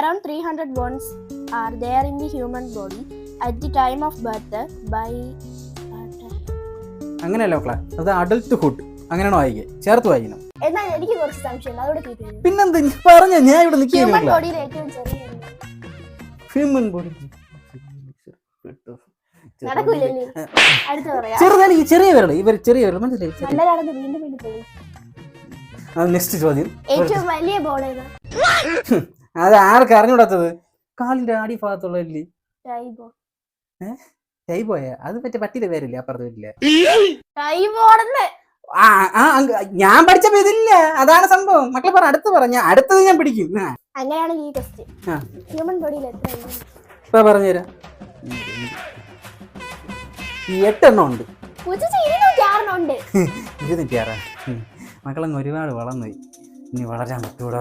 Around 300 bones are there in the human body at the time of birth by അങ്ങനെയല്ല മക്കളെ, അത് adulthood അങ്ങനെയാണോ വായിക്കുക, ചേർത്ത് വായിക്കണം. എന്നാൽ എനിക്ക് കുറച്ച് സംശയം അതോടെ തീരുന്നു. പിന്നെന്ത് പറഞ്ഞ ഞാൻ ഇവിടെ ഹ്യൂമൻ ബോഡിയിൽ ഏറ്റവും ചെറിയ ഹ്യൂമൻ ബോഡി നടക്കൂലല്ലേ? അടുത്ത പറയാം. ചെറുതാണ് ഈ ചെറിയ വിരൽ, ഇവർ ചെറിയ വിരൽ മനസ്സിലായി. നല്ലതാണെന്ന് വീണ്ടും വീണ്ടും പോകും. നെക്സ്റ്റ് ചോദ്യം. ഏറ്റവും വലിയ ബോൾ ഏതാ? അത് ആർക്ക് അറിഞ്ഞൂടാത്തത്? കാലിന്റെ അടി ഭാഗത്തുള്ളല്ലേ ടൈബോ. ടൈബോയ? അത് മറ്റേ പറ്റിയുടെ പേരില്ലേ അപ്പുറത്ത് വരില്ല. ടൈബോർന്ന് ഞാൻ പഠിച്ചപ്പോ ഇതില്ല, അതാണ് സംഭവം. മക്കളെ പറ, അടുത്ത് പറഞ്ഞ അടുത്തത് ഞാൻ പിടിക്കും. അങ്ങനെയാണെങ്കിൽ ഈ ക്വസ്റ്റ്യൻ, ഹ്യൂമൻ ബോഡിയിൽ എത്ര ഇപ്പൊ പറഞ്ഞുതരാം. 8 എണ്ണം ഉണ്ട്. 26. മക്കളങ്ങ് ഒരുപാട് വളർന്നു, ഇനി വളരാൻ പറ്റൂടാ.